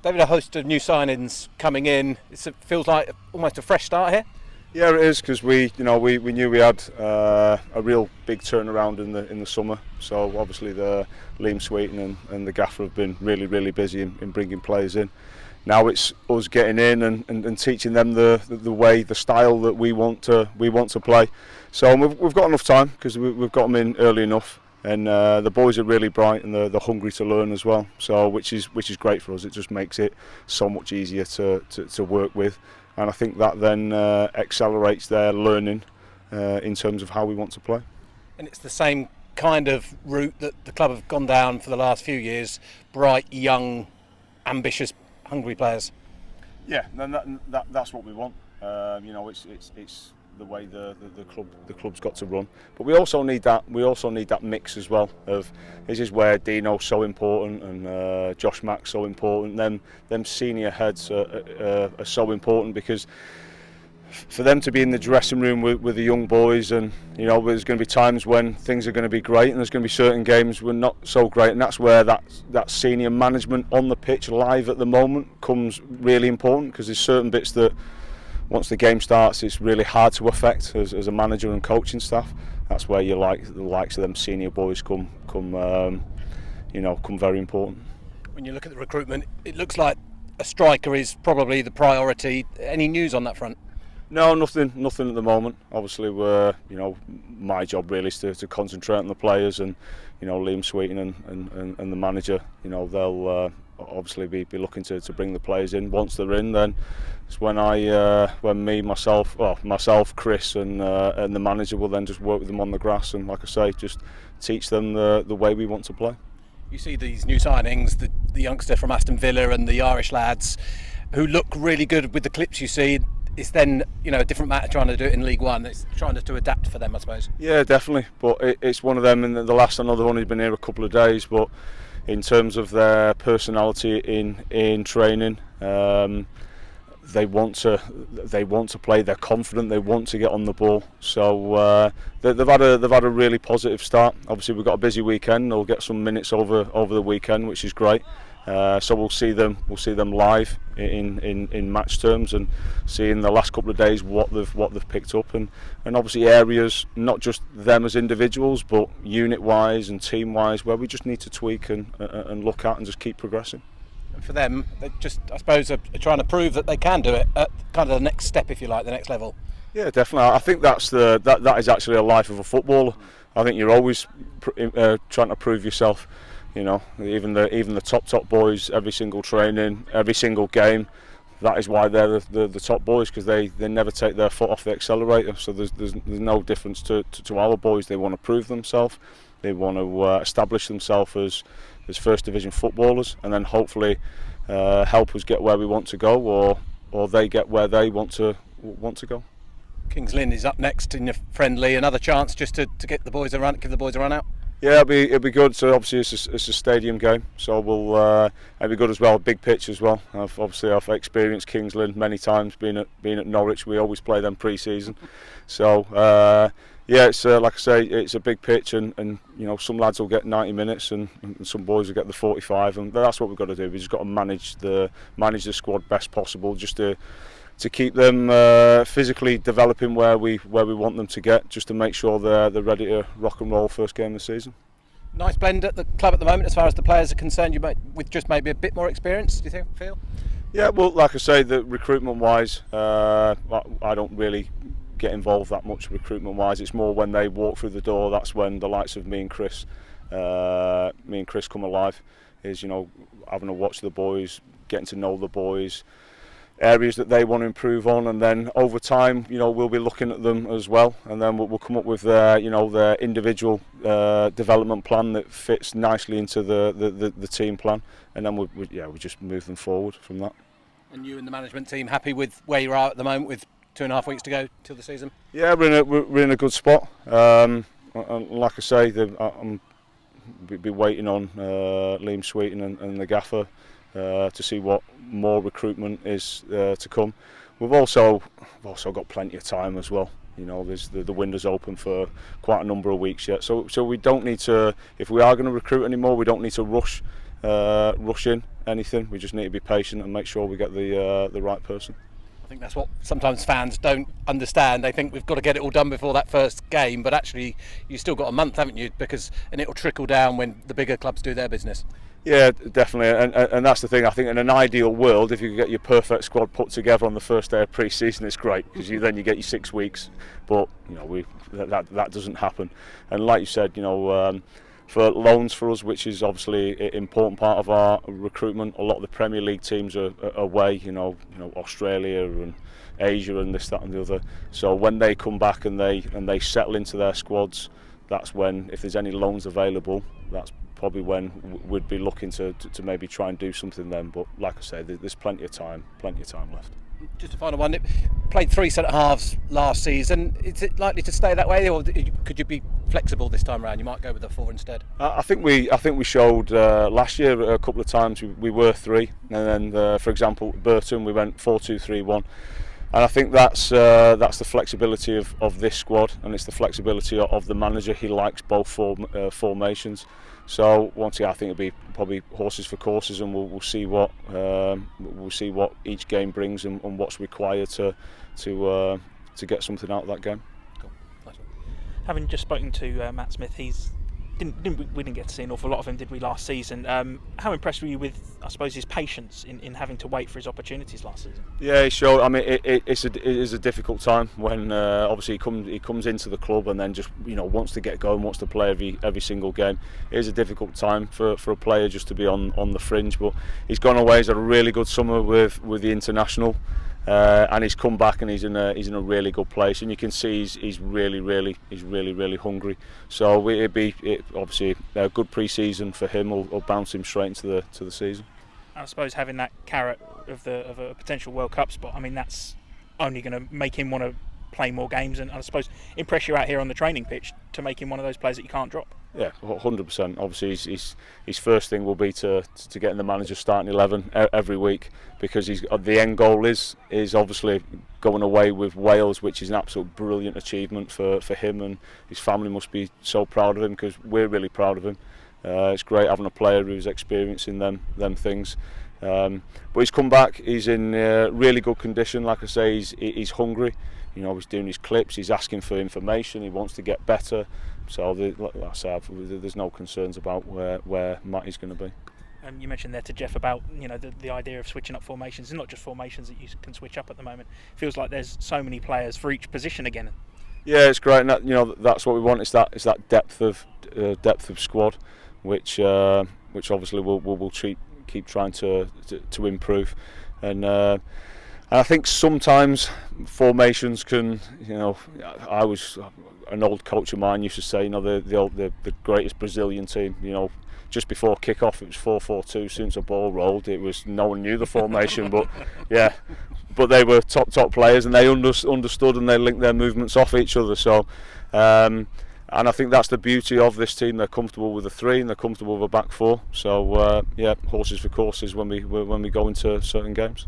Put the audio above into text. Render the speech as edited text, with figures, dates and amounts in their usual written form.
David, a host of new signings coming in. It feels like almost a fresh start here. Yeah, it is, because we knew we had a real big turnaround in the summer. So obviously the Liam Sweeten and the gaffer have been really busy in bringing players in. Now it's us getting in and teaching them the style that we want to play. So we've got enough time, because we've got them in early enough. And the boys are really bright, and they're hungry to learn as well. So which is great for us. It just makes it so much easier to work with, and I think that then accelerates their learning in terms of how we want to play. And it's the same kind of route that the club have gone down for the last few years: bright, young, ambitious, hungry players. Yeah, that's what we want. It's the way the club's got to run, but we also need that mix as well. This is where Dino's so important, and Josh Mack's so important. Them senior heads are so important, because for them to be in the dressing room with the young boys, and there's going to be times when things are going to be great, and there's going to be certain games when not so great, and that's where that senior management on the pitch live at the moment comes really important, because there's certain bits that once the game starts, it's really hard to affect as a manager and coaching staff. That's where the likes of them senior boys come very important. When you look at the recruitment, it looks like a striker is probably the priority. Any news on that front? No, nothing at the moment. Obviously, my job really is to concentrate on the players, and Liam Sweeten and the manager. They'll obviously be looking to bring the players in. Once they're in, then it's when myself, Chris, and the manager will then just work with them on the grass, and like I say, just teach them the way we want to play. You see these new signings, the youngster from Aston Villa and the Irish lads, who look really good with the clips you see. It's then a different matter trying to do it in League One. It's trying to adapt for them, I suppose. Yeah, definitely. But it's one of them. And the last, another one, he's been here a couple of days. But in terms of their personality in training, they want to play. They're confident. They want to get on the ball. So they've had a really positive start. Obviously, we've got a busy weekend. They'll get some minutes over the weekend, which is great. So we'll see them live in match terms, and see in the last couple of days what they've picked up, and obviously areas, not just them as individuals, but unit wise and team wise, where we just need to tweak and look at and just keep progressing. For them, they just, I suppose, are trying to prove that they can do it at kind of the next step, if you like, the next level. Yeah, definitely. I think that is actually a life of a footballer. I think you're always trying to prove yourself. Even the top boys, every single training, every single game, that is why they're the top boys, because they never take their foot off the accelerator. So there's no difference to our boys. They want to prove themselves, they want to establish themselves as first division footballers, and then hopefully help us get where we want to go, or they get where they want to go. Kings Lynn is up next in your friendly. Another chance just to get the boys a run, give the boys a run out. Yeah, it'll be good. So obviously it's a stadium game, so it'll be good as well. Big pitch as well. I've experienced Kings Lynn many times. Being at Norwich, we always play them pre-season. So it's like I say, it's a big pitch, and some lads will get 90 minutes, and some boys will get the 45, and that's what we've got to do. We've just got to manage the squad best possible, just to keep them physically developing where we want them to get, just to make sure they're ready to rock and roll first game of the season. Nice blend at the club at the moment as far as the players are concerned. With just maybe a bit more experience, do you feel? Yeah, well, like I say, the recruitment wise, I don't really get involved that much recruitment wise. It's more when they walk through the door, that's when the likes of me and Chris come alive. Is having a watch of the boys, getting to know the boys, areas that they want to improve on, and then over time, we'll be looking at them as well, and then we'll come up with their individual development plan that fits nicely into the team plan, and then we just move them forward from that. And you and the management team happy with where you are at the moment, with 2.5 weeks to go till the season? Yeah, we're in a good spot. And like I say, I'm be waiting on Liam Sweeten and the gaffer to see what more recruitment is to come. We've also got plenty of time as well. There's the window's open for quite a number of weeks yet. So we don't need to, if we are going to recruit anymore, we don't need to rush. rush in anything. We just need to be patient and make sure we get the right person. I think that's what sometimes fans don't understand. They think we've got to get it all done before that first game, but actually you've still got a month, haven't you? And it'll trickle down when the bigger clubs do their business. Yeah, definitely, and that's the thing. I think in an ideal world, if you could get your perfect squad put together on the first day of pre-season, it's great because then you get your 6 weeks. But that doesn't happen. And like you said, for loans for us, which is obviously an important part of our recruitment. A lot of the Premier League teams are away, Australia and Asia and this, that and the other. So when they come back and they settle into their squads, that's when, if there's any loans available, that's probably when we'd be looking to maybe try and do something then. But like I say, there's plenty of time left. Just a final one. It played 3 centre halves last season. Is it likely to stay that way, or could you be flexible this time around? You might go with a 4 instead. I think we showed last year a couple of times we were 3, and then for example Burton we went 4-2-3-1, and I think that's the flexibility of this squad, and it's the flexibility of the manager. He likes both formations. So once again, I think it'll be probably horses for courses, and we'll see what each game brings and what's required to get something out of that game. Cool. Nice one. Having just spoken to Matt Smith, we didn't get to see an awful lot of him, did we, last season? How impressed were you with, I suppose, his patience in having to wait for his opportunities last season? Yeah, he showed. I mean, it is a difficult time when obviously he comes into the club and then just wants to get going, wants to play every single game. It is a difficult time for a player just to be on the fringe. But he's gone away. He's had a really good summer with the international. And he's come back and he's in a really good place, and you can see he's really hungry. So it'd be obviously a good pre-season for him. Will bounce him straight into the season. I suppose having that carrot of a potential World Cup spot, I mean, that's only going to make him want to play more games, and I suppose impress you out here on the training pitch to make him one of those players that you can't drop. Yeah, 100%. Obviously, his first thing will be to get in the manager's starting 11 every week, because the end goal is obviously going away with Wales, which is an absolute brilliant achievement for him, and his family must be so proud of him, because we're really proud of him. It's great having a player who's experiencing them things. But he's come back. He's in really good condition. Like I say, he's hungry. He's doing his clips. He's asking for information. He wants to get better. So, like I said, there's no concerns about where Matty's going to be. You mentioned there to Jeff about the idea of switching up formations, and not just formations that you can switch up at the moment. Feels like there's so many players for each position again. Yeah, it's great, and that's what we want. It's that depth of squad, which obviously we'll keep trying to improve, and I think sometimes formations can, I was an old coach of mine used to say, the greatest Brazilian team, just before kick-off it was 4-4-2. As soon as the ball rolled, it was no one knew the formation, but they were top players, and they understood, and they linked their movements off each other. So, and I think that's the beauty of this team. They're comfortable with a 3 and they're comfortable with a back 4. So horses for courses when we go into certain games.